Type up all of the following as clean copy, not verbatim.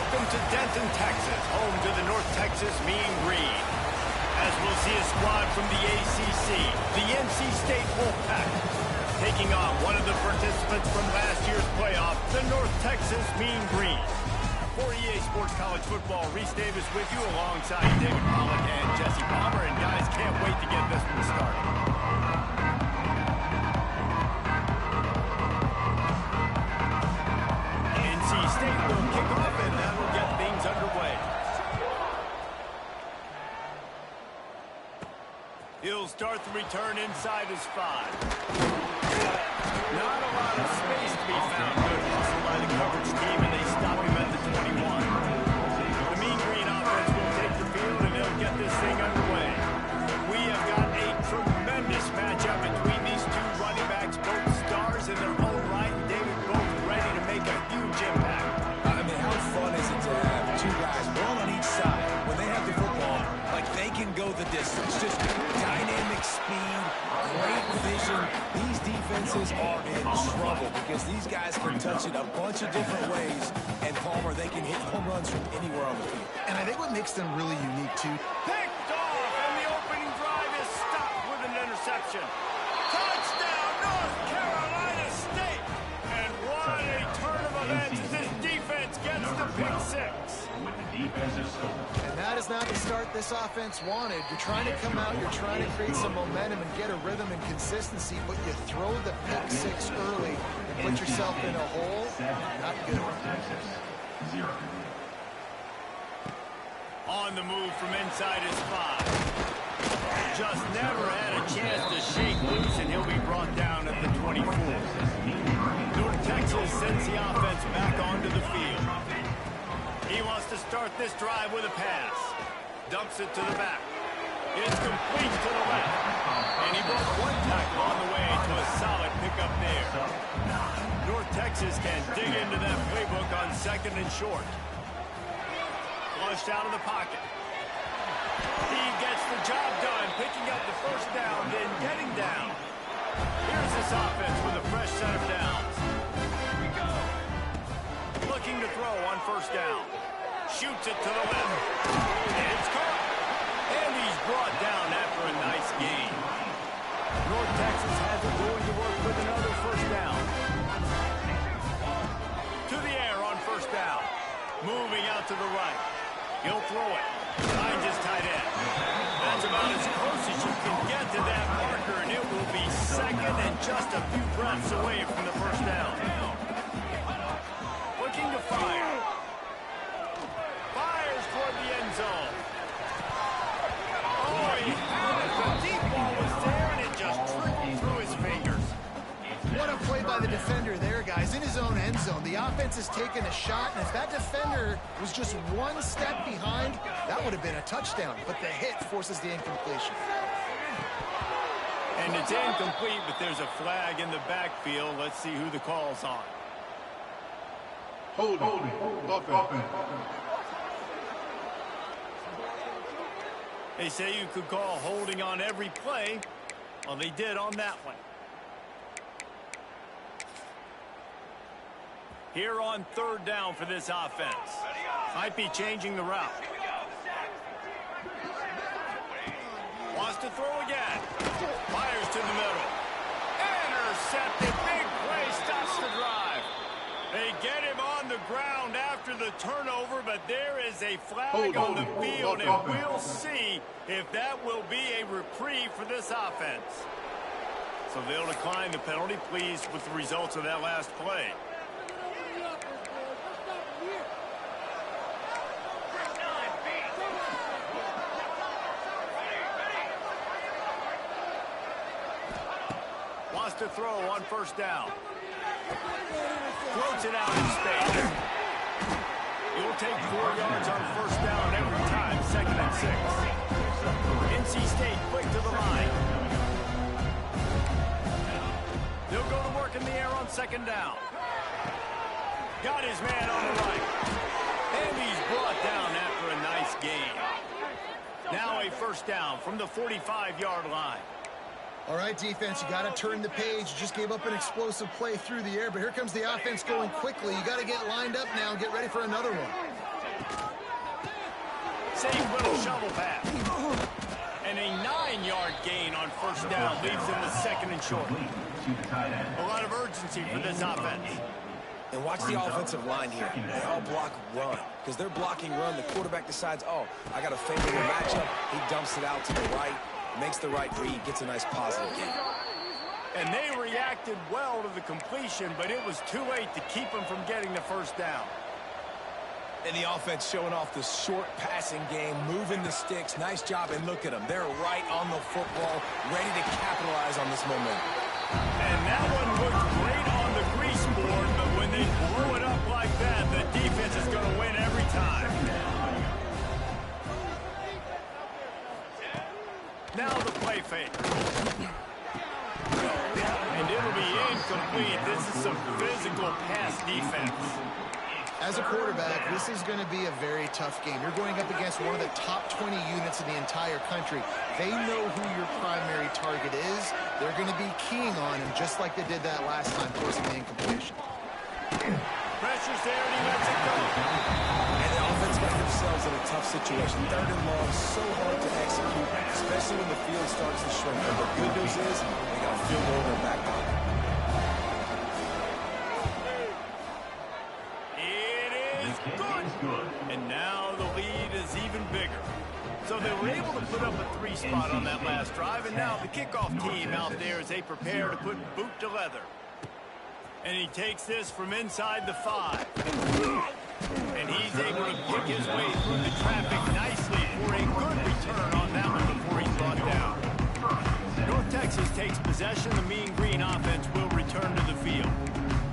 Welcome to Denton, Texas, home to the North Texas Mean Green. As we'll see a squad from the ACC, the NC State Wolfpack, taking on one of the participants from last year's playoff, the North Texas Mean Green. For EA Sports College Football, Reese Davis with you alongside David Pollack and Jesse Palmer. And guys, can't wait to get this one started. NC State will kick off, and that will get things underway. He'll start the return inside his 5. Not a lot of space to be found. Good hustle by the coverage team, and they stop him at the 21. The Mean Green offense will take the field, and they'll get this thing underway. We have got a tremendous matchup between these two running backs, both stars in their own right, and David, both ready to make a huge impact. I mean, how fun is it to have two guys, one on each side, when they have the football, like they can go the distance. Just dynamic speed, great vision. These defenses are in trouble because these guys can touch it a bunch of different ways, and Palmer, they can hit home runs from anywhere on the field. And I think what makes them really unique, too. Picked off, and the opening drive is stopped with an interception. Touchdown, North Carolina State! And what a turn of events as this defense gets the pick 6. And that is not the start this offense wanted. You're trying to come out, you're trying to create some momentum and get a rhythm and consistency, but you throw the pick 6 early and put yourself in a hole. Not good. On the move from inside his 5. Just never had a chance to shake loose, and he'll be brought down at the 24. North Texas sends the offense back onto the field. He wants to start this drive with a pass. Dumps it to the back. It's complete to the left. And he broke one tackle on the way to a solid pickup there. North Texas can dig into that playbook on 2nd and short. Flushed out of the pocket. He gets the job done, picking up the first down, then getting down. Here's this offense with a fresh set of downs. Looking to throw on 1st down. Shoots it to the left. It's caught. And he's brought down after a nice gain. North Texas has it going to work with another 1st down. To the air on 1st down. Moving out to the right. He'll throw it. Finds his tight end. That's about as close as you can get to that marker, and it will be 2nd and just a few breaths away from the 1st down. Looking to fire. Fires toward the end zone. Oh, he had it. The deep ball was there, and it just trickled through his fingers. What a play by the defender there, guys. In his own end zone, the offense has taken a shot, and if that defender was just one step behind, that would have been a touchdown. But the hit forces the incompletion. And it's incomplete, but there's a flag in the backfield. Let's see who the call's on. Holding. Offense. They say you could call holding on every play. Well, they did on that one. Here on 3rd down for this offense. Might be changing the route. Wants to throw again. Fires to the middle. Intercepted. Big play stops the drive. They get him on the ground after the turnover, but there is a flag on the field, and we'll see if that will be a reprieve for this offense. So they'll decline the penalty, pleased with the results of that last play. Wants to throw on 1st down. Floats it out in space. It will take 4 yards on 1st down every time, 2nd and 6. NC State quick to the line. They'll go to work in the air on 2nd down. Got his man on the right. And he's brought down after a nice gain. Now a 1st down from the 45-yard line. All right, defense, you got to turn the page. You just gave up an explosive play through the air, but here comes the offense going quickly. You got to get lined up now and get ready for another one. Safe little shovel pass. And a 9-yard gain on first down leaves them with second and short. A lot of urgency for this offense. And watch the offensive line here. They all block run. Because they're blocking run, the quarterback decides, oh, I got a favorable matchup. He dumps it out to the right, makes the right read, gets a nice positive gain. And they reacted well to the completion, but it was too late to keep them from getting the first down. And the offense showing off the short passing game, moving the sticks. Nice job, and look at them. They're right on the football, ready to capitalize on this momentum. And that one looked great on the grease board, but when they blow it up like that, the defense is going to win every time. Now the play fake. And it'll be incomplete. This is some physical pass defense. As a quarterback, this is going to be a very tough game. You're going up against one of the top 20 units in the entire country. They know who your primary target is. They're going to be keying on him, just like they did that last time, forcing the incompletion. Pressure's there, and he lets it go. And the offense got themselves in a tough situation. Third and long, so hard to execute, especially when the field starts to shrink. But the good news is they got a field goal in their back pocket. Good. And now the lead is even bigger. So they were able to put up a 3-spot on that last drive, and now the kickoff team out there as they prepare to put boot to leather. And he takes this from inside the 5. And he's able to pick his way through the traffic nicely for a good return on that one before he's brought down. North Texas takes possession. The Mean Green offense will return to the field.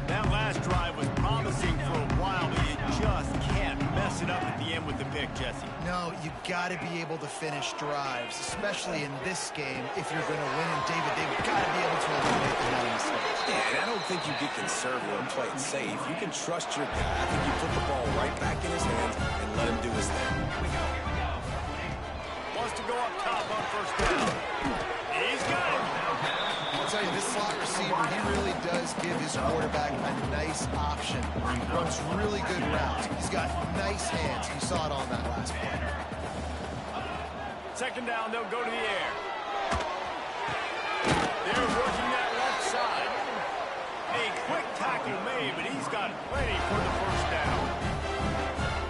That last drive was promising for a while, but you just can't mess it up at the end with the pick, Jesse. No, you got to be able to finish drives, especially in this game if you're going to win. And David, they've got to be able to eliminate the money mistakes. Yeah, and I don't think you get conservative and play it safe. You can trust your guy. I think you put the ball right back in his hands and let him do his thing. Wants to go up top on first down. He's got it. I'll tell you, this slot receiver, he really does give his quarterback a nice option. He runs really good routes. He's got nice hands. You saw it on that last play. Second down, they'll go to the air. They're working that left side. A quick tackle made, but he's got plenty for the first down.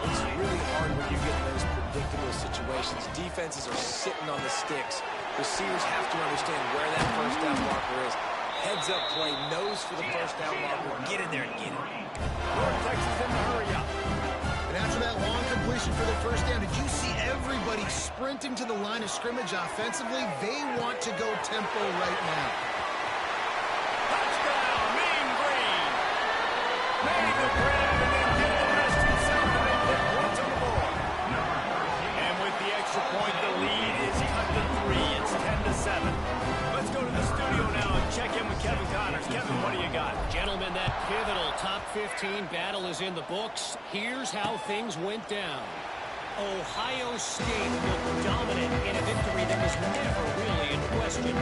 It's really hard when you get in those predictable situations. Defenses are sitting on the sticks. Receivers have to understand where that first down marker is. Heads up play, nose for the first down marker. Get in there and get it. North Texas in the hurry up. And after that long completion for the first down, did you see everybody sprinting to the line of scrimmage offensively? They want to go tempo right now. Touchdown, Mean Green. Made the grab and then did the rest himself, and they put points on the board. And with the extra point, the lead is cut to 3. It's 10-7. Let's go to the studio now and check in with Kevin Connors. Kevin, what do you got? Gentlemen, that pivotal top 15 battle is in the books. Here's how things went down. Ohio State looked dominant in a victory that was never really in question.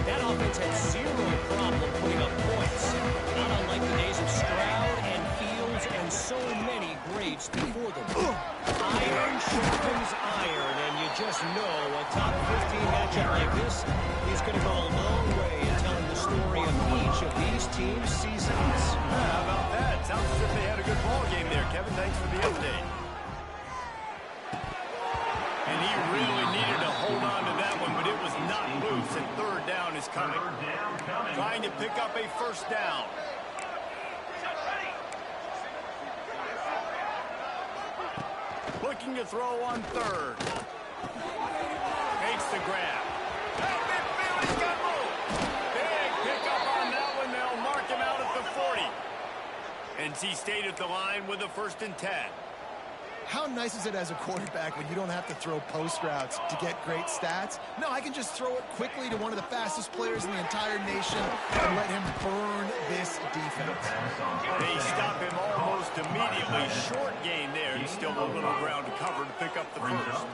That offense had zero problem putting up points. Not unlike the days of Stroud and Fields and so many greats before them. Iron sharpens iron, and you just know a top 15 matchup like this is going to go a long way in telling the story of each of these teams' seasons. How about that? Sounds as if they had a good ball game there. Kevin, thanks for the update. And he really needed to hold on to that one, but it was not loose, and third down is coming. Trying to pick up a first down. Looking to throw on third. Makes the grab. He's got moved. Big pickup on that one. They'll mark him out at the 40. NC State at the line with a 1st and 10. How nice is it as a quarterback when you don't have to throw post routes to get great stats? No, I can just throw it quickly to one of the fastest players in the entire nation and let him burn this defense. They stop him almost immediately. Short gain there, and still a little ground to cover to pick up the first.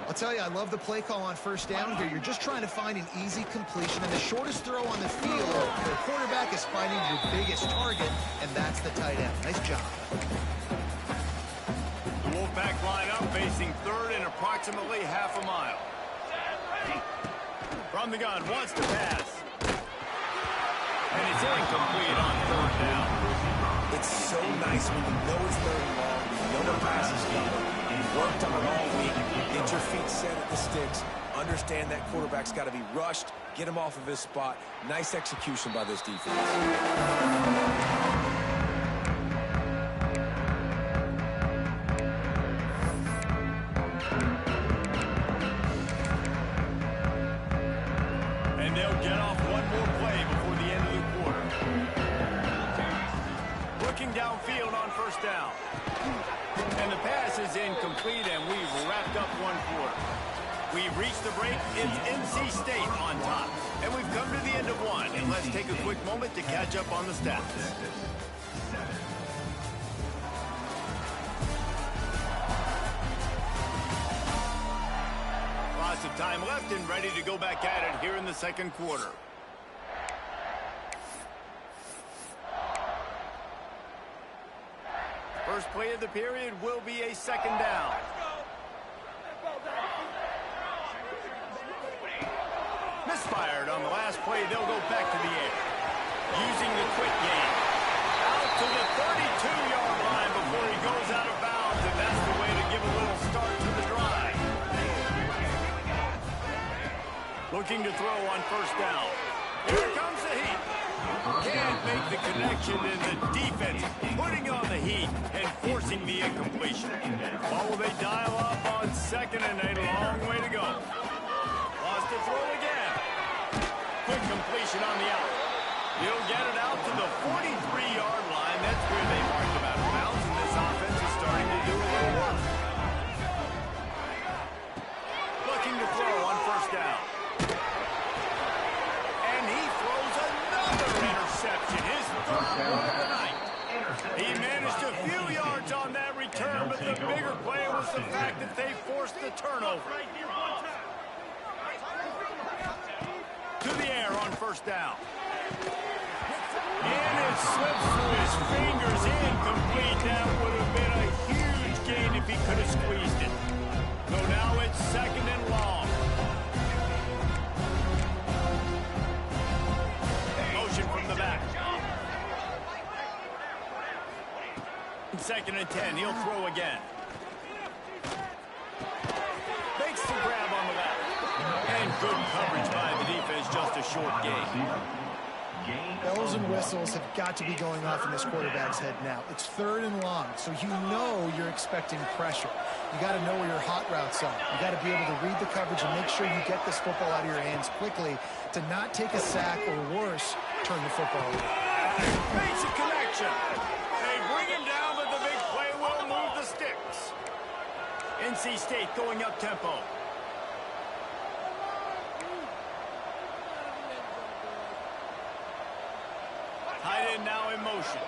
I'll tell you, I love the play call on first down here. You're just trying to find an easy completion, and the shortest throw on the field, the quarterback is finding your biggest target, and that's the tight end. Nice job. The Wolfpack line up, facing third and approximately half a mile. From the gun, wants to pass. And it's incomplete on third down. It's so nice when you know it's third and long, you know the pass is coming. You worked on it all week. Get your feet set at the sticks. Understand that quarterback's got to be rushed. Get him off of his spot. Nice execution by this defense. And they'll get off one more play before the end of the quarter. Looking downfield on first down. And the pass is incomplete, and we've wrapped up one quarter. We've reached the break. It's NC State on top. And we've come to the end of one. And let's take a quick moment to catch up on the stats. Lots of time left and ready to go back at it here in the second quarter. First play of the period will be a second down. Misfired on the last play. They'll go back to the air. Using the quick game. Out to the 32-yard line before he goes out of bounds, and that's the way to give a little start to the drive. Looking to throw on first down. Here comes the heat. Can't make the connection, and the defense putting on the heat and forcing the incompletion. Ball will they dial up on second, and a long way to go. Lost to throw again. Quick completion on the out. He'll get it out to the 43-yard line. That's where they marked him out of bounds, and this offense is starting to do a little work. Looking to throw on first down. And he throws another interception. His third one of the night. He managed a few yards on that return, but the bigger play was the fact that they forced the turnover. To the air on first down. And it slips through his fingers, incomplete. That would have been a huge gain if he could have squeezed it. So now it's second and long. Motion from the back. Second and 10, he'll throw again. Makes the grab on the left. And good coverage by the defense, just a short gain. Bells and whistles have got to be going off in this quarterback's head now. It's third and long, so you know you're expecting pressure. You got to know where your hot routes are. You got to be able to read the coverage and make sure you get this football out of your hands quickly to not take a sack or worse, turn the football away. Makes a connection. They bring him down, but the big play will move the sticks. NC State going up tempo. Tight end now in motion.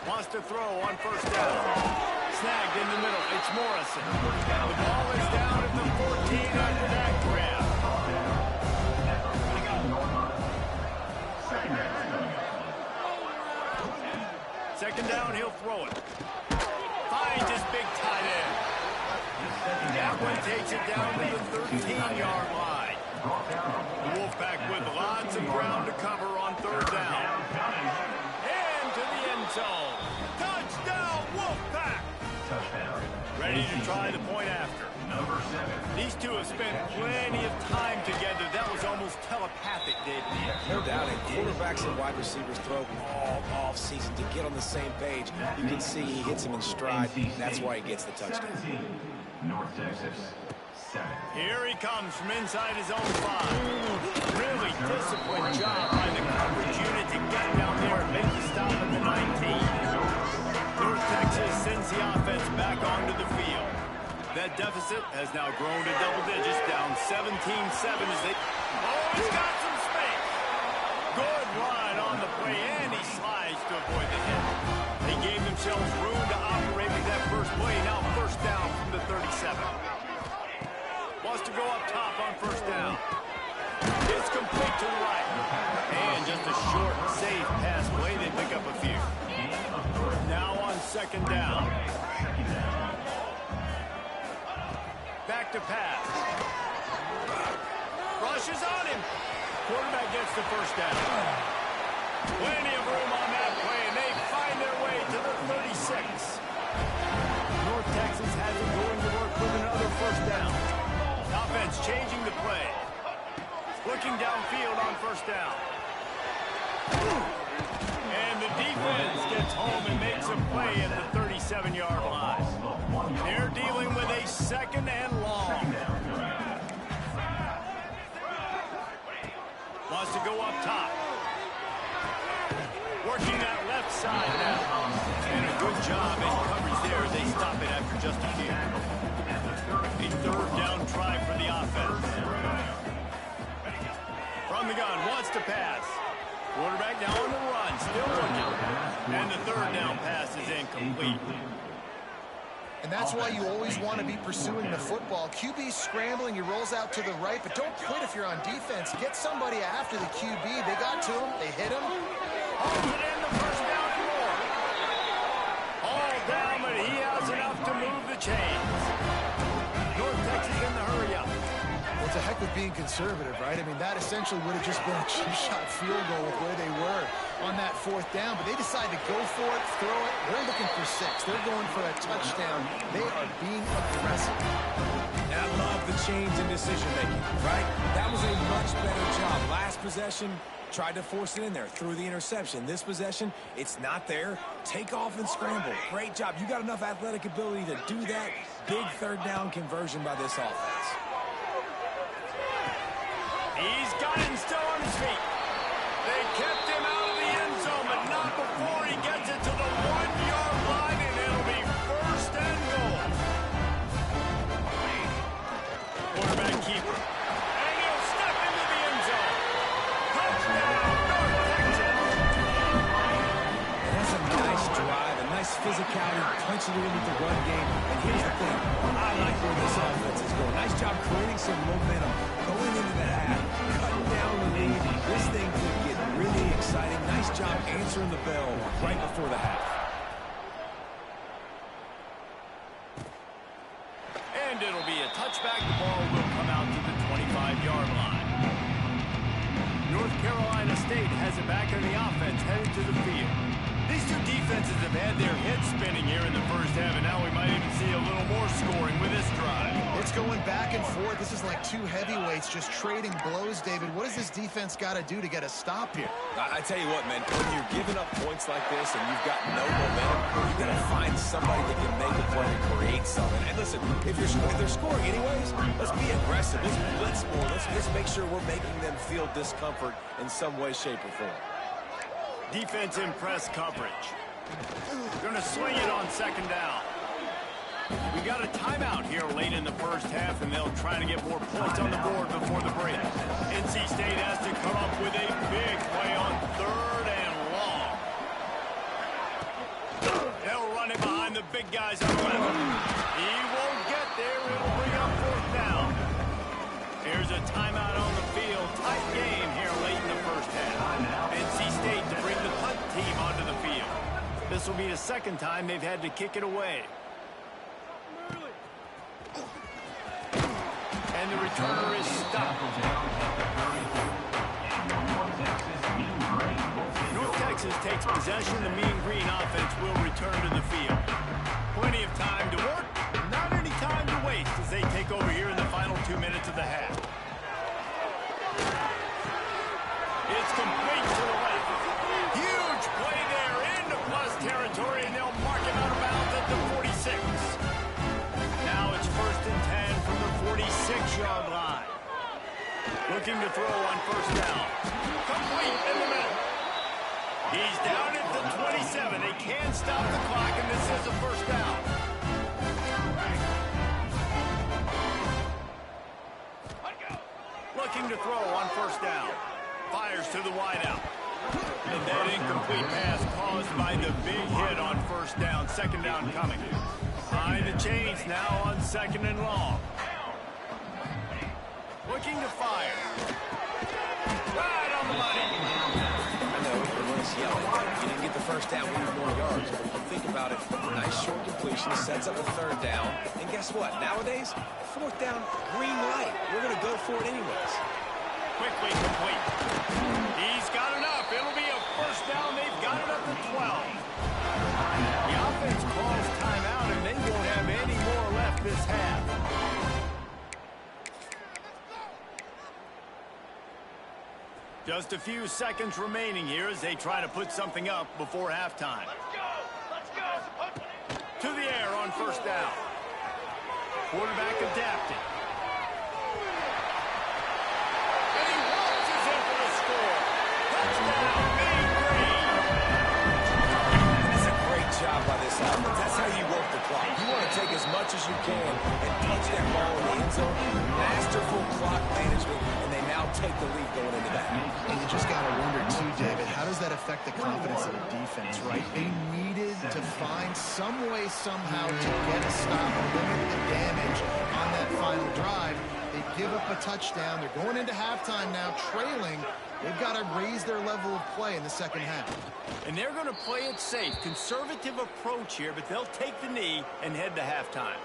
Wants to throw on first down. Snagged in the middle. It's Morrison. The ball is down at the 14 after that grab. Second down, he'll throw it. Finds his big tight end. That one takes it down to the 13-yard line. The Wolfpack with lots of ground to cover on third down. And to the end zone. Touchdown, Wolfpack! Ready to try the point after. These two have spent plenty of time together. That was almost telepathic, David. No doubt, and quarterbacks and wide receivers throw all off season to get on the same page. You can see he hits him in stride. That's why he gets the touchdown. North Texas. Here he comes from inside his own 5. Really disciplined job by the coverage unit to get down there and make the stop at the 19. North Texas sends the offense back onto the field. That deficit has now grown to double digits, down 17-7 as they... Oh, he's got some space. Good run on the play, and he slides to avoid the hit. They gave themselves room to operate with that first play. Now first down from the 37. Wants to go up top on first down. It's complete to the right. And just a short, safe pass play. They pick up a few. Now second down. Back to pass. Rushes on him. Quarterback gets the first down. Plenty of room on that play, and they find their way to the 36. North Texas has them going to work with another first down. Offense changing the play. Looking downfield on first down. And the defense gets home and makes a play at the 37-yard line. They're dealing with a second and long. Wants to go up top. Working that left side now. And a good job in coverage there. They stop it after just a few. A third down try for the offense. From the gun, wants to pass. Quarterback now on the run, still looking. And the third down pass is incomplete. And that's why you always want to be pursuing the football. QB's scrambling, he rolls out to the right, but don't quit if you're on defense. Get somebody after the QB. They got to him, they hit him. Holds it in the first down and more. All down, but he has enough to move the chains. North Texas in the hurry up. Well, it's a heck of being conservative, right? I mean, that essentially would have just been a two-shot field goal with where they were on that fourth down, but they decide to go for it, throw it. They're looking for 6. They're going for a touchdown. They are being aggressive. And I love the change in decision-making, right? That was a much better job. Last possession, tried to force it in there, threw the interception. This possession, it's not there. Take off and scramble. Great job. You got enough athletic ability to do that. Big third down conversion by this offense. He's got him still on his feet. They kept him out of the end zone, but not before he gets it to the 1-yard line, and it'll be first and goal. Quarterback keeper. And he'll step into the end zone. Touchdown, North Texas. That's a nice drive, a nice physicality, punching it in with the run game. And here's the thing. I like where this offense is going. Nice job creating some momentum going into the half, cutting down the lead. This thing could get really exciting. Nice job answering the bell right before the half. And it'll be a touchback. The ball will come out to the 25-yard line. North Carolina State has it back on the offense, headed to the field. These two defenses have had their heads spinning here in the first half, and now we might even see a little more scoring with this drive. It's going back and forth. This is like two heavyweights just trading blows, David. What does this defense got to do to get a stop here? I tell you what, man, when you're giving up points like this and you've got no momentum, you've got to find somebody that can make a play and create something. And listen, if they're scoring anyways, let's be aggressive. Let's blitz more. Let's make sure we're making them feel discomfort in some way, shape, or form. Defense in press coverage. Going to swing it on second down. We got a timeout here late in the first half, and they'll try to get more points on the board before the break. NC State has to come up with a big play on third and long. They'll run it behind the big guys on the left. He won't get there. It'll bring up fourth down. Here's a timeout on the field. Tight game here late in the first half. NC State to bring the punt team onto the field. This will be the second time they've had to kick it away. And the returner is stopped. North Texas takes possession. The Mean Green offense will return to the field. Plenty of time to work, not any time to waste as they take over here in the final 2 minutes of the half. It's complete to the left. Huge play there into plus territory, and they'll mark him out of bounds at the 46. Now it's first and 10 from the 46-yard line. Looking to throw on first down. Complete in the middle. He's down at the 27. They can't stop the clock, and this is a first down. Looking to throw on first down. Fires to the wideout. And that incomplete pass caused by the big hit on first down. Second down coming. Behind the chains now on second and long. Looking to fire. Right on the money. I know, but when a yelling. You didn't get the first down, we need more yards. But if you think about it, nice short completion, sets up a third down. And guess what? Nowadays, fourth down, green light. We're going to go for it anyways. Quickly complete. He's got enough. It'll be a first down. They've got it up to 12. The offense calls timeout, and they won't have any more left this half. Just a few seconds remaining here as they try to put something up before halftime. Let's go. To the air on first down. Quarterback adapting. And he launches in for the score. Touchdown, Mean Green. That's a great job by this offense. That's how you work the clock. You want to take as much as you can and punch that ball in the end zone. Masterful clock management, and they now take the lead going into that. And you just got to wonder, too, David, how does that affect the confidence of the defense, right? They needed to find some way, somehow, to get a stop or limit the damage on that final drive. They give up a touchdown. They're going into halftime now, trailing. They've got to raise their level of play in the second half. And they're going to play it safe. Conservative approach here, but they'll take the knee and head to halftime.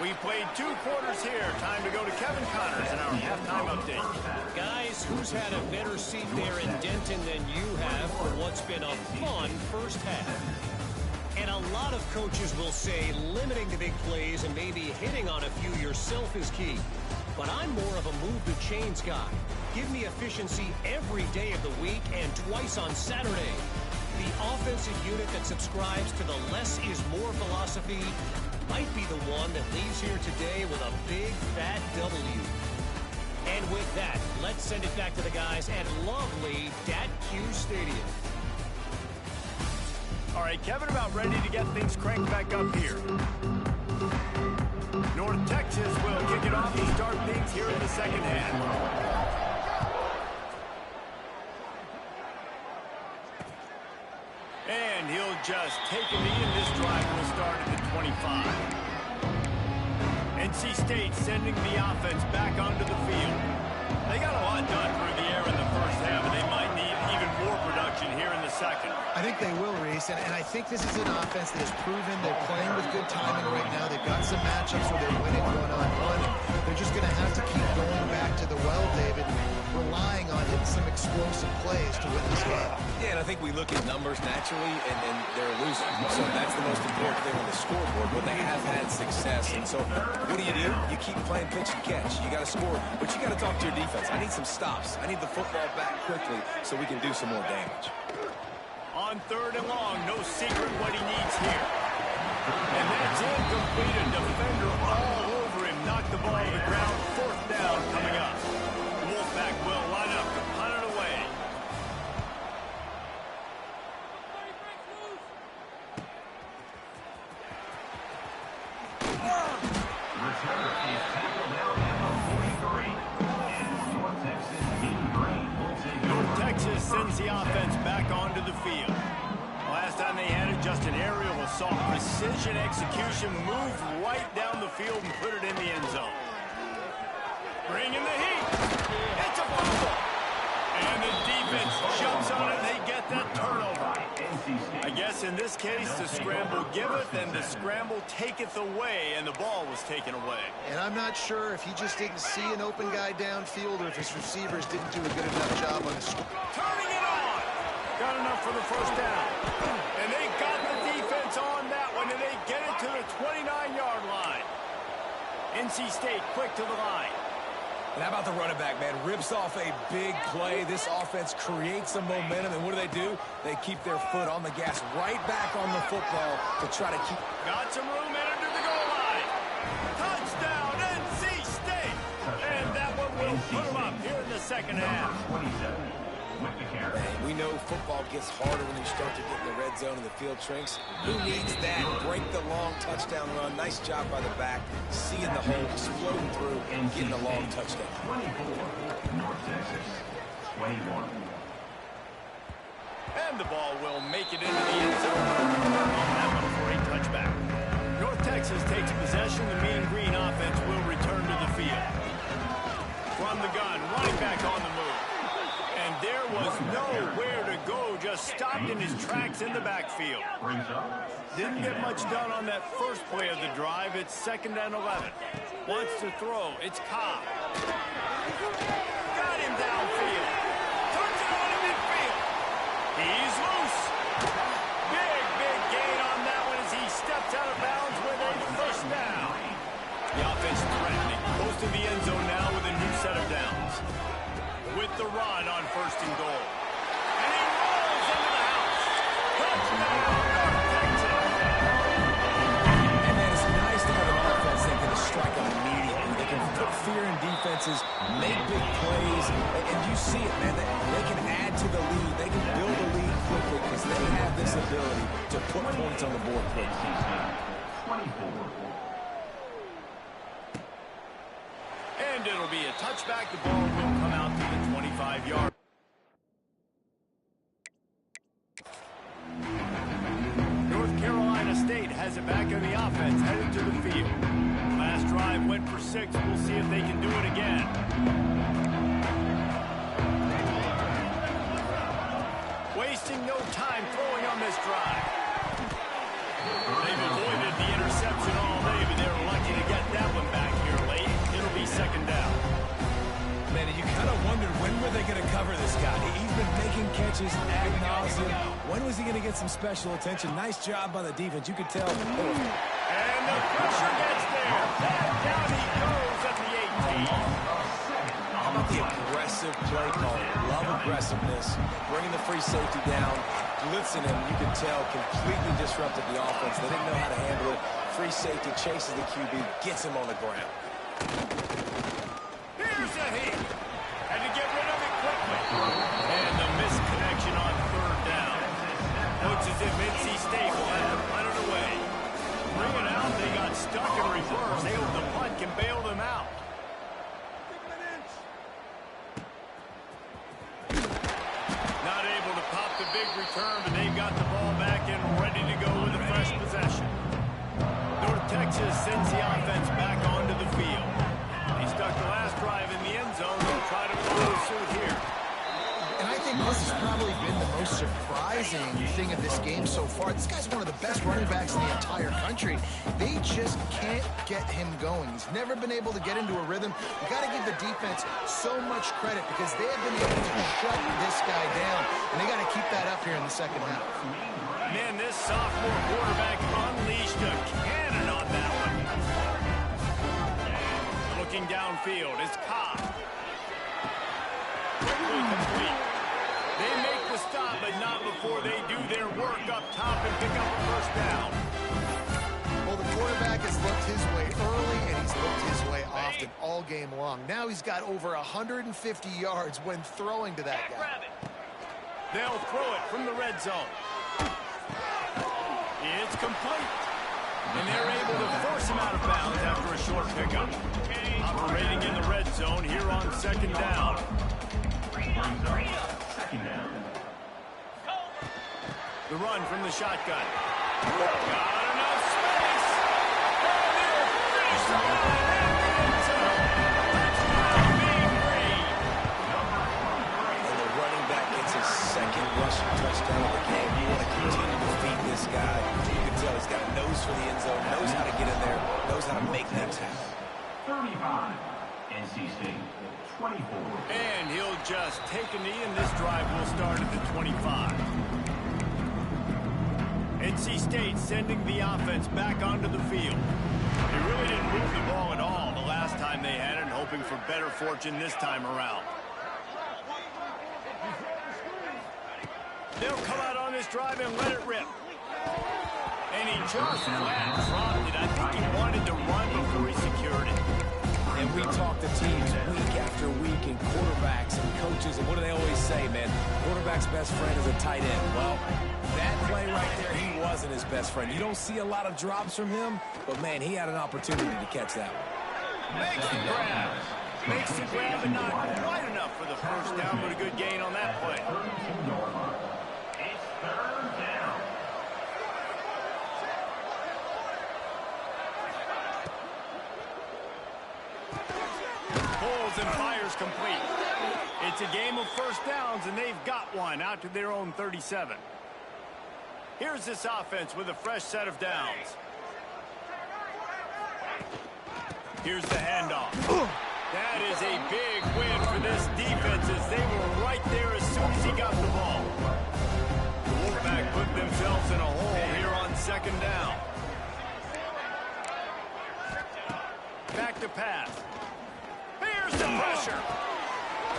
We played 2 quarters here. Time to go to Kevin Connors in our halftime update. Guys, who's had a better seat there in Denton than you have for what's been a fun first half? And a lot of coaches will say limiting the big plays and maybe hitting on a few yourself is key. But I'm more of a move the chains guy. Give me efficiency every day of the week and twice on Saturday. The offensive unit that subscribes to the less is more philosophy might be the one that leaves here today with a big fat W. And with that, let's send it back to the guys at lovely Dat-Q Stadium. All right, Kevin, about ready to get things cranked back up here. North Texas will kick it off and start things here in the second half. And he'll just take a knee, and this drive will start at the 25. NC State sending the offense back onto the field. They got a lot done through the air in the first half, and they might need even more production here in the second. I think they will, Reese, and I think this is an offense that has proven they're playing with good timing right now. They've got some matchups where they're winning one-on-one. They're just going to have to keep going back to the well, David, relying on hitting some explosive plays to win this game. Yeah, and I think we look at numbers naturally, and they're losing. So that's the most important thing on the scoreboard, but they have had success. And so what do? You keep playing pitch and catch. You got to score, but you got to talk to your defense. I need some stops. I need the football back quickly so we can do some more damage. On third and long, no secret what he needs here. And that's incomplete. A defender all over him. Knocked the ball to the ground. Fourth down coming up. The Wolfpack will line up to punt it away. North Texas sends the offense back onto the field. Last time they had it, just an aerial assault. Precision execution, moved right down the field and put it in the end zone. Bring in the heat. It's a fumble. And the defense jumps on it. They get that turnover. I guess in this case, the scramble giveth and the scramble taketh away, and the ball was taken away. And I'm not sure if he just didn't see an open guy downfield or if his receivers didn't do a good enough job on the screen. Turning it on. Got enough for the first down. And they got the defense on that one, and they get it to the 29-yard line. NC State quick to the line. And how about the running back, man? Rips off a big play. This offense creates some momentum, and what do? They keep their foot on the gas right back on the football to try to keep... Got some room headed to the goal line. Touchdown, NC State. And that one will put them up here in the second half. We know football gets harder when you start to get in the red zone and the field shrinks. Who needs that? Break the long touchdown run. Nice job by the back. Seeing the hole, exploding through, and getting a long touchdown. 24, North Texas, 21. And the ball will make it into the end zone. On that one for a touchback. Texas takes possession. The Mean Green offense will return to the field. From the gun, running back on the move. And there was nowhere to go, just stopped in his tracks in the backfield. Didn't get much done on that first play of the drive. It's 2nd and 11. Wants to throw. It's Cobb. Got him downfield. Turns it on to midfield. He's loose. Big gain on that one as he steps out of bounds with a first down. The offense threatening. Close to the end zone now with a new set of downs. With the run on 1st and goal. And he rolls into the house. Touchdown, North Texas. And man, it's nice to have an offense that can strike them immediately. They can put fear in defenses, make big plays, and you see it, man. They can add to the lead. They can build a lead quickly because they have this ability to put points on the board quickly. 24. And it'll be a touchback. The ball will come out to the 25-yard. North Carolina State has it back in the offense, headed to the field. Last drive went for 6. We'll see if they can do it again. Wasting no time throwing on this drive. They've avoided the interception all day, but they're lucky to get that one back here late. It'll be 2nd down. Man, you kind of wondered when were they going to cover this guy. He's been making catches ad nauseum. When was he going to get some special attention? Nice job by the defense. You could tell. And the pressure gets there. Down he goes at the 18. How about the aggressive play call? Love aggressiveness. Bringing the free safety down. Blitzing him, you can tell, completely disrupted the offense. They didn't know how to handle it. Free safety chases the QB, gets him on the ground. Here's a hit. Had to get rid of it quickly. And the misconnection on 3rd down. Looks as if NC State will have to punt it away. Bring it out. They got stuck in reverse. They hope the punt can bail them out. Not able to pop the big return, but they've got the ball back and ready to go with a fresh possession. North Texas sends the offense back onto the field. He stuck the last drive in the end zone. They'll try to follow suit here. And I think this has probably been the most surprising thing of this game so far. This guy's one of the best running backs in the entire country. They just can't get him going. He's never been able to get into a rhythm. You got to give the defense so much credit because they have been able to shut this guy down, and they got to keep that up here in the 2nd half. Man, this sophomore quarterback unleashed a cannon on that one. Looking downfield is Cobb. Quickly complete. They make the stop, but not before they do their work up top and pick up a first down. Well, the quarterback has looked his way early, and he's looked his way often all game long. Now he's got over 150 yards when throwing to that guy. They'll throw it from the red zone. It's complete. And they're able to force him out of bounds after a short pickup. Operating in the red zone here on 2nd down. 2nd down. The run from the shotgun. Got enough space. And they'll finish the line in the end zone. Touchdown, Mean Green. And the running back gets his 2nd rushing touchdown of the game. You want to continue to feed this guy. You can tell he's got a nose for the end zone, knows how to get in there, knows how to make things happen. 35. NC State. 24. And he'll just take a knee, and this drive will start at the 25. NC State sending the offense back onto the field. They really didn't move the ball at all the last time they had it, and hoping for better fortune this time around. They'll come out on this drive and let it rip. And he just flat dropped it. I think he wanted to run before he secured it. And we talk to teams week after week and quarterbacks and coaches, and what do they always say, man? Quarterback's best friend is a tight end. Well, that play right there, he wasn't his best friend. You don't see a lot of drops from him, but, man, he had an opportunity to catch that one. Makes the grab. Makes the grab, but not quite enough for the first down, but a good gain on that play. It's 3rd down. Pulls and fires complete. It's a game of first downs, and they've got one out to their own 37. Here's this offense with a fresh set of downs. Here's the handoff. That is a big win for this defense as they were right there as soon as he got the ball. The Wolfpack put themselves in a hole here on second down. Back to pass. Here's the pressure.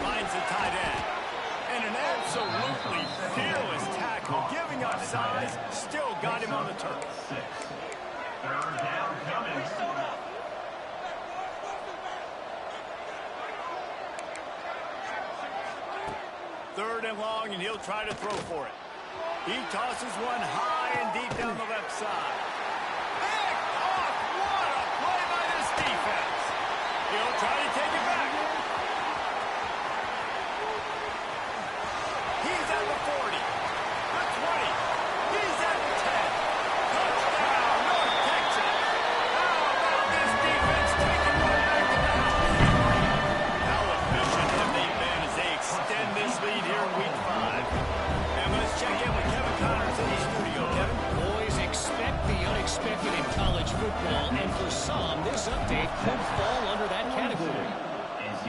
Finds the tight end. And an absolutely fearless tackle, giving up size, still got him on the turf. 6. Third down coming. Third and long, and he'll try to throw for it. He tosses one high and deep down the left side. Picked off! What a play by this defense! He'll try to take it back. He's at the 40, the 20. He's at the 10. Touchdown, North Texas! How about this defense taking one back to the house? How efficient have they been as they extend this lead here in Week 5? And let's check in with Kevin Connors in the studio. Kevin? Boys, expect the unexpected in college football, and for some, this update could fall under that category.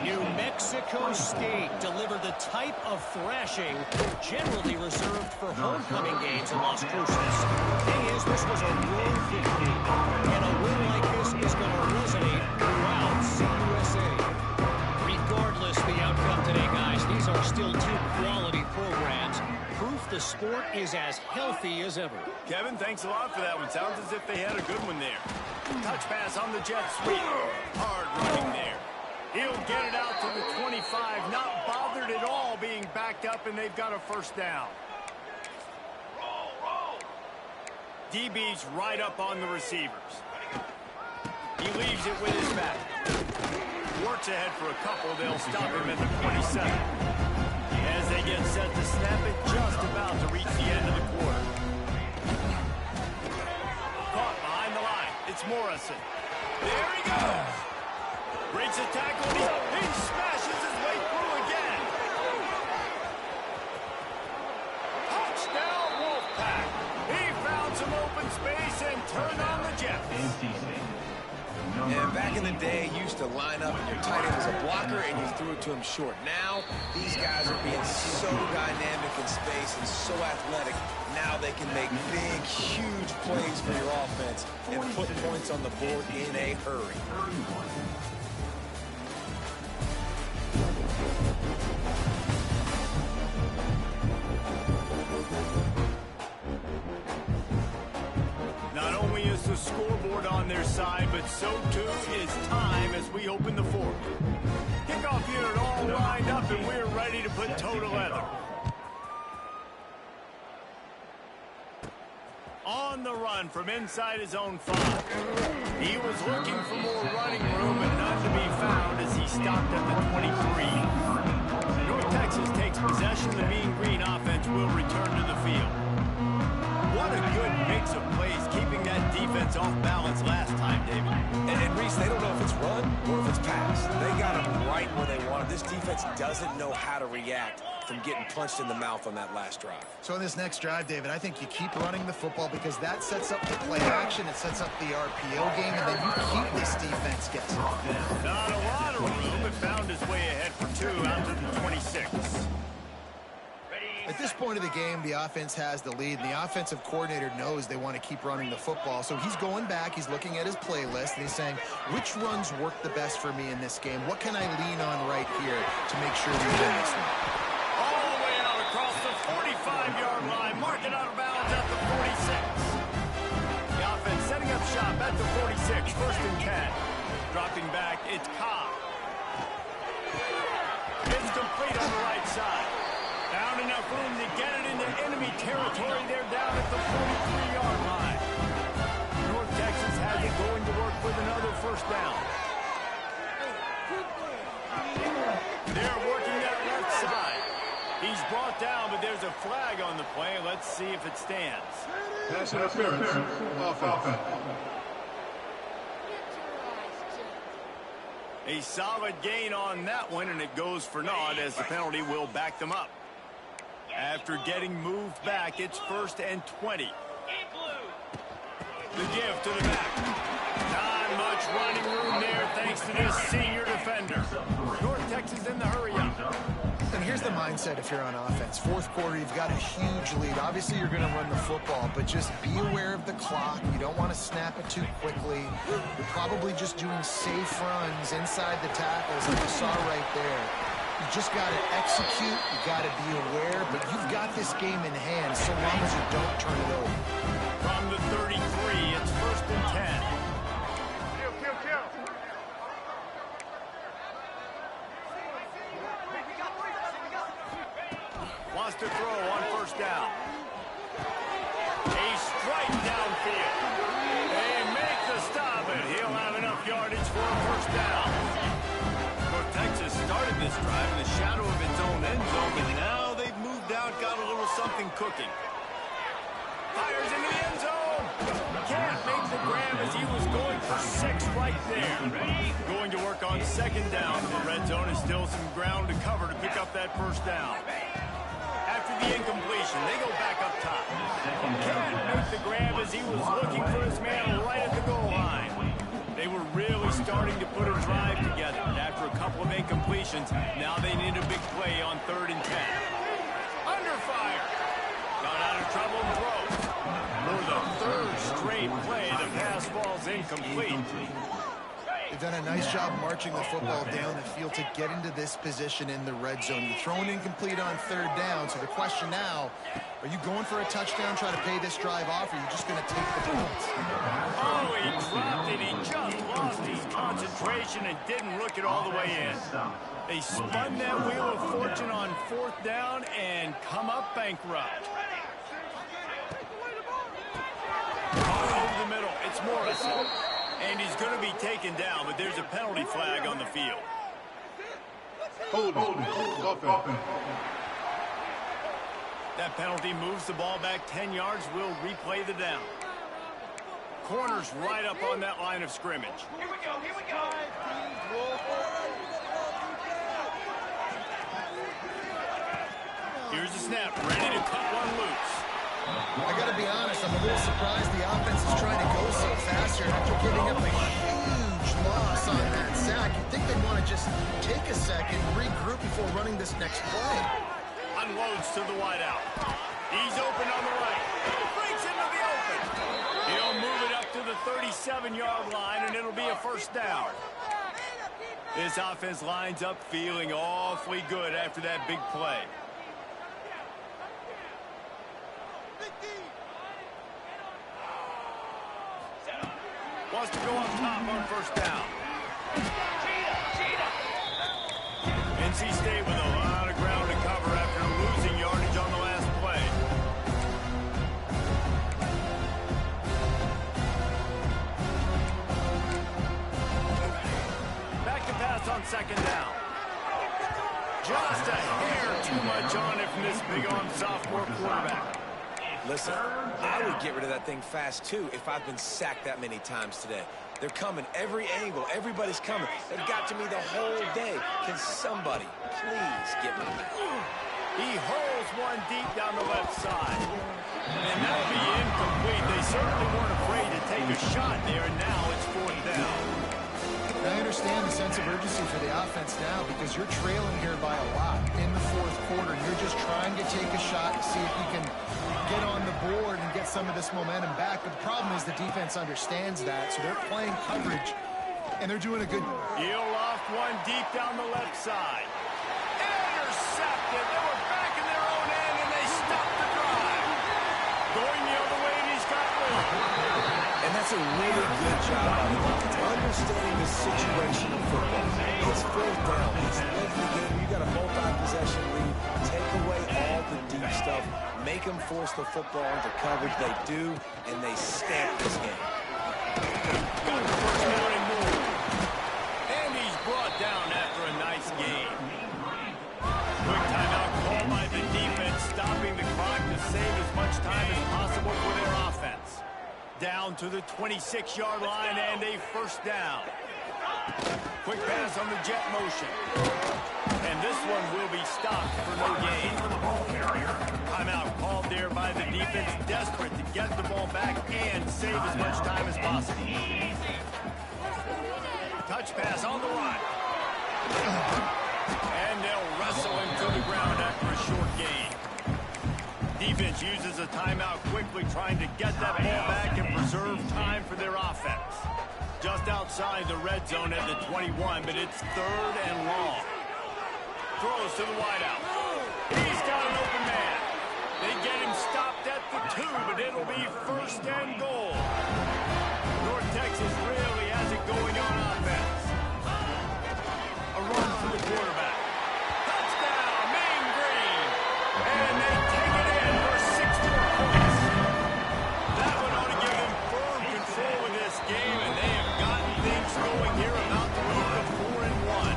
New Mexico State delivered the type of thrashing generally reserved for homecoming games in Las Cruces. Thing is, this was a road victory, and a win like this is going to resonate throughout CUSA. Regardless the outcome today, guys, these are still two quality programs. Proof the sport is as healthy as ever. Kevin, thanks a lot for that one. Sounds as if they had a good one there. Touch pass on the jet sweep. Hard running there. He'll get it out to the 25, not bothered at all being backed up, and they've got a first down. DB's right up on the receivers. He leaves it with his back. Works ahead for a couple. They'll stop him at the 27. As they get set to snap it, just about to reach the end of the quarter. Caught behind the line. It's Morrison. There he goes. Breaks a tackle. He smashes his way through again. Touchdown, Wolfpack. He found some open space and turned on the Jets. And back in the day, you used to line up and your tight end was a blocker and you threw it to him short. Now, these guys are being so dynamic in space and so athletic. Now they can make big, huge plays for your offense and put points on the board in a hurry. Not only is the scoreboard on their side, but so too is time as we open the fourth. Kickoff unit all lined up, and we're ready to put toe to leather. On the run from inside his own 5. He was looking for more running room, but none to be found as he stopped at the 23. North Texas takes possession. The Mean Green offense will return to the field. What a good mix of plays, keeping that defense off balance last time, David. And Reese, they don't know if it's run or if it's pass. They got them right where they want it. This defense doesn't know how to react from getting punched in the mouth on that last drive. So in this next drive, David, I think you keep running the football because that sets up the play action, it sets up the RPO game, and then you keep this defense guessing. Not a lot of room, but found his way ahead for 2 out to the 26. At this point of the game, the offense has the lead, and the offensive coordinator knows they want to keep running the football. So he's going back, he's looking at his playlist, and he's saying, which runs work the best for me in this game? What can I lean on right here to make sure we win this one? All the way out across the 45-yard line, marking out of bounds at the 46. The offense setting up shop at the 46, first and 10. Dropping back, it's Cobb. It's complete on the right side. Found enough room to get it into enemy territory. They're down at the 43-yard line. North Texas has it going to work with another first down. They're working that left side. He's brought down, but there's a flag on the play. Let's see if it stands. Pass interference. Offense. A solid gain on that one, and it goes for naught as the penalty will back them up. After getting moved back, it's 1st and 20. The give to the back. Not much running room there thanks to this senior defender. North Texas in the hurry-up. And here's the mindset if you're on offense. Fourth quarter, you've got a huge lead. Obviously, you're going to run the football, but just be aware of the clock. You don't want to snap it too quickly. You're probably just doing safe runs inside the tackles like you saw right there. You just got to execute. You got to be aware, but you've got this game in hand so long as you don't turn it over. From the 33, it's 1st and 10. Wants to throw on 1st down. A strike downfield. They make the stop, and he'll have enough yardage for a 1st down. North Texas started this drive in the shadow of its own end zone, but now they've moved out, got a little something cooking. Fires into the end zone. Can't make the grab as he was going for 6 right there. Going to work on 2nd down. The red zone is still some ground to cover to pick up that 1st down. After the incompletion, they go back up top. Can't make the grab as he was looking for his man right at the goal line. They were really starting to put a drive together. And after a couple of incompletions, now they need a big play on 3rd and 10. Under fire. Got out of trouble and throws. For the 3rd straight play, the pass falls incomplete. They've done a nice job marching the football down the field to get into this position in the red zone. You're throwing incomplete on 3rd down, so the question now, are you going for a touchdown, try to pay this drive off, or are you just going to take the points? Oh, he dropped it. He just lost his concentration and didn't look it all the way in. They spun that wheel of fortune on 4th down and come up bankrupt. Over the middle, it's Morrison. And he's going to be taken down, but there's a penalty flag on the field. Hold on. That penalty moves the ball back 10 yards. We'll replay the down. Corner's right up on that line of scrimmage. Here we go. Here's the snap, ready to cut one loose. I got to be honest, I'm a little surprised the offense is trying to go so fast here after giving up a huge loss on that sack. You'd think they'd want to just take a second, regroup before running this next play. Unloads to the wideout. He's open on the right. Breaks into the open. He'll move it up to the 37-yard line, and it'll be a 1st down. This offense lines up feeling awfully good after that big play. Wants to go up top on 1st down. NC State with a lot of ground to cover after losing yardage on the last play. Back to pass on 2nd down. Just a hair too much on it from this big-armed sophomore quarterback. Listen, I would get rid of that thing fast, too, if I've been sacked that many times today. They're coming every angle. Everybody's coming. They've got to me the whole day. Can somebody please get me back? He hurls one deep down the left side. And that'll be incomplete. They certainly weren't afraid to take a shot there, and now it's 4th down. I understand the sense of urgency for the offense now because you're trailing here by a lot in the 4th quarter. You're just trying to take a shot to see if you can get on the board and get some of this momentum back. But the problem is the defense understands that, so they're playing coverage, and they're doing a good... He'll loft one deep down the left side. Intercepted. They were back in their own end, and they stopped the drive. Going the other way, and he's got room. And that's a really good job by the offense, understanding the situation of football. It's 4th down. It's late in the game. You got a multi-possession lead. Take away all the deep stuff. Make them force the football into coverage. They do, and they stamp this game. Got the 1st down and more. And he's brought down after a nice game. Quick timeout call by the defense, stopping the clock to save as much time as possible for their offense. Down to the 26-yard line and a 1st down. Quick pass on the jet motion. And this one will be stopped for no gain. Timeout called there by the defense, desperate to get the ball back and save as much time as possible. Touch pass on the line. And they'll wrestle him to the ground after a short gain. Defense uses a timeout quickly, trying to get that ball back and preserve time for their offense. Just outside the red zone at the 21, but it's 3rd and long. Throws to the wideout. He's got an open man. They get him stopped at the 2, but it'll be 1st and goal. North Texas really has it going on offense. A run for the quarterback. Touchdown, Mean Green. And they take it in for 6 more points. That one ought to give them firm control of this game, and they have gotten things going here, about to move to 4-1.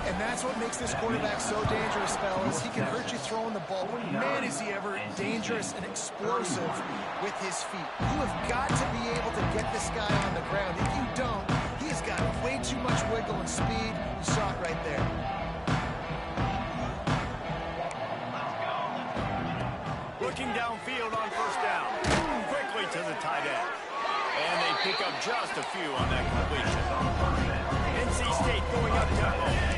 And that's what makes this quarterback so dangerous, fellas. He can hurt you throwing the ball, but man, is he ever dangerous and explosive with his feet. You have got to be able to get this guy on the ground. If you don't, he's got way too much wiggle and speed. You saw it right there. Looking downfield on 1st down. Quickly to the tight end. And they pick up just a few on that completion. NC State going up tempo.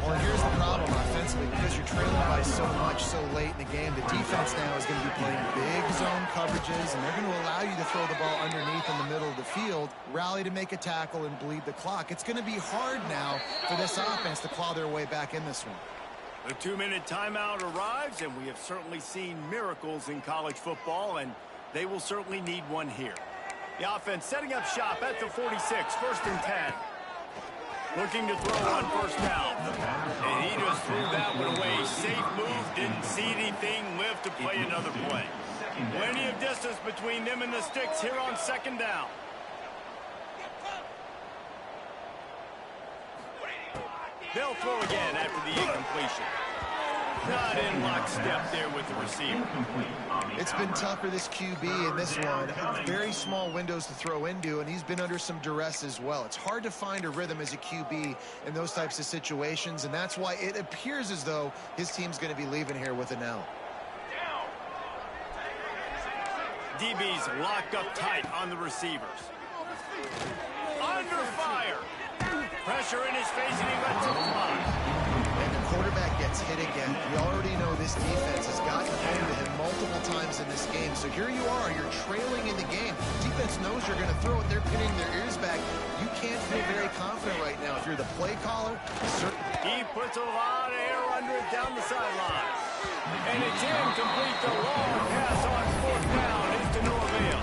Well, here's the problem offensively, because you're trailing by so much so late in the game. The defense now is going to be playing big zone coverages, and they're going to allow you to throw the ball underneath in the middle of the field, rally to make a tackle, and bleed the clock. It's going to be hard now for this offense to claw their way back in this one. The 2-minute timeout arrives, and we have certainly seen miracles in college football, and they will certainly need one here. The offense setting up shop at the 46, 1st and 10. Looking to throw on 1st down. And he just threw that one away. Safe move, didn't see anything, lived to play another play. Plenty of distance between them and the sticks here on 2nd down. They'll throw again after the incompletion. Not in lockstep there with the receiver. It's been tough for this QB in this one. Very small windows to throw into, and he's been under some duress as well. It's hard to find a rhythm as a QB in those types of situations, and that's why it appears as though his team's going to be leaving here with an L. DB's locked up tight on the receivers. Under fire. Pressure in his face, and he lets it fly. And the quarterback gets hit again. We already know this defense has gotten home to him multiple times in this game. So here you are, you're trailing in the game. Defense knows you're going to throw it. They're pinning their ears back. You can't feel very confident right now. If you're the play caller, he puts a lot of air under it down the sideline. And it's incomplete. The long pass on 4th down is to no avail.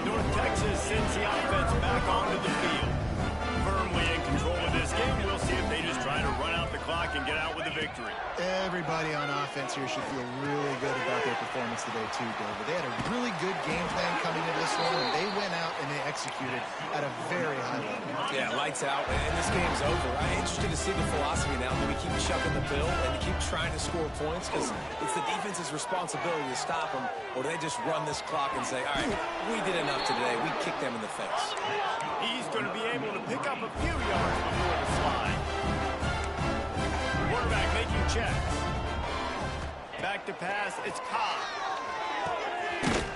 North Texas sends the offense back onto the field. Firmly in control of this game. We'll see if they just try to run out the clock and get out with a victory. Everybody on offense here should feel really good about their performance today too, David. They had a really good game plan coming into this one, and they went out and they executed at a very high level. Yeah, lights out, and this game's over. I'm interested to see the philosophy now. Do we keep chucking the pill and keep trying to score points? Because it's the defense's responsibility to stop them, or do they just run this clock and say, all right, we did enough today. We kicked them in the face. He's going to be able to pick up a few yards before the slide. Quarterback making checks. Back to pass, it's Cobb.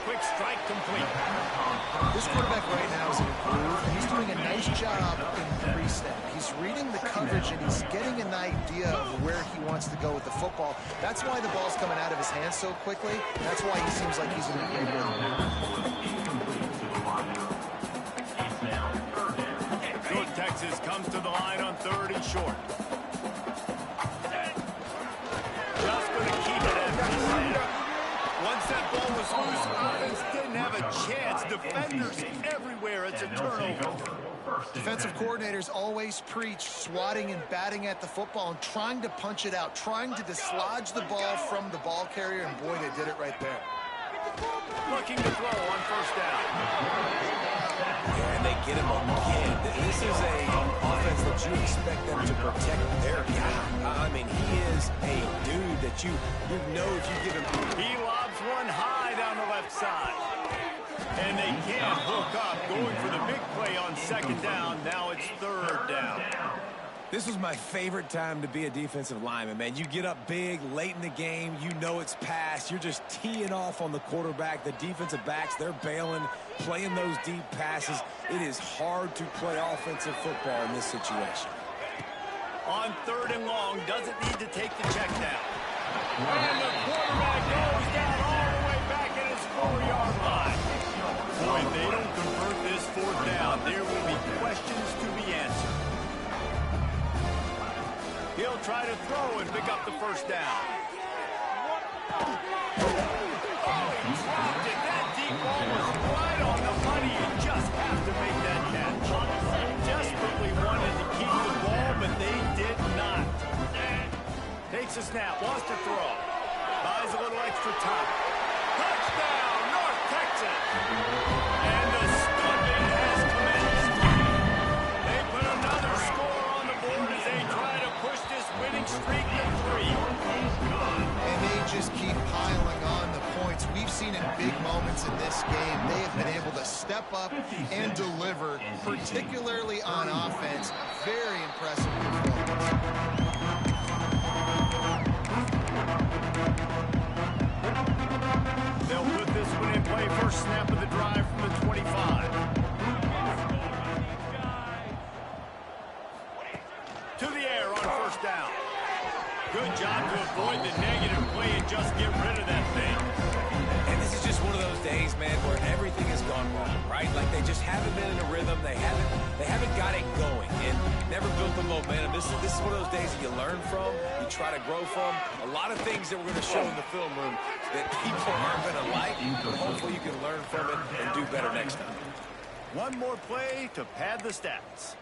Quick strike complete. This quarterback right now is in a groove, and he's doing a nice job in pre-snap. He's reading the coverage, and he's getting an idea of where he wants to go with the football. That's why the ball's coming out of his hands so quickly. That's why he seems like he's in a great rhythm. North Texas comes to the line on 3rd and short. Just going to keep it at this. Once that ball was loose, offense didn't have a chance. Defenders everywhere. It's a turnover. Defensive coordinators always preach swatting and batting at the football and trying to punch it out, trying to dislodge the ball from the ball carrier, and boy, they did it right there. Looking to throw on 1st down. And they get him again. This is a offense that you expect them to protect their guy. I mean, he is a dude that you know if you give him. He lobs one high down the left side. And they can't hook up. Going for the big play on second down. Now it's third down. This was my favorite time to be a defensive lineman, man. You get up big, late in the game, you know it's past. You're just teeing off on the quarterback. The defensive backs, they're bailing, playing those deep passes. It is hard to play offensive football in this situation. On third and long, doesn't need to take the check down. And the quarterback goes down all the way back at his 4-yard line. Boy, if they don't convert this fourth down, there will be questions to be answered. He'll try to throw and pick up the first down. Oh, he dropped it. That deep ball was right on the money. You just have to make that catch. Desperately wanted to keep the ball, but they did not. Takes a snap, wants to throw. Buys a little extra time. Touchdown, North Texas. And the stumping has commenced. They put another score on the board as they try to push this winning streak to 3. And they just keep piling on the points. We've seen in big moments in this game, they have been able to step up and deliver, particularly on offense. Very impressive performance. They'll put this one in play. First snap of the drive from the 25. To the air on first down. Good job to avoid the negative play and just get rid of that thing. And this is just one of those days, man, where everything has gone wrong, right? Like they just haven't been in a rhythm. They haven't got it going and never built the momentum. This is one of those days that you learn from, you try to grow from. A lot of things that we're going to show in the film room that people aren't going to like, but hopefully you can learn from it and do better next time. One more play to pad the stats.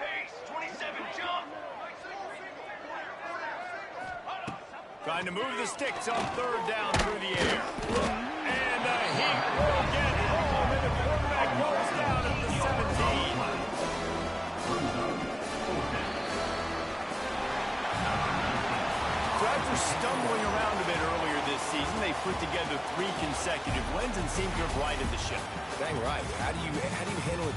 Pace, 27, jump. Trying to move the sticks on third down through the air. And he will get home, and the quarterback goes down at the 17. So after stumbling around a bit earlier this season, they put together 3 consecutive wins and seem to have righted the ship. Dang right. How do you handle it?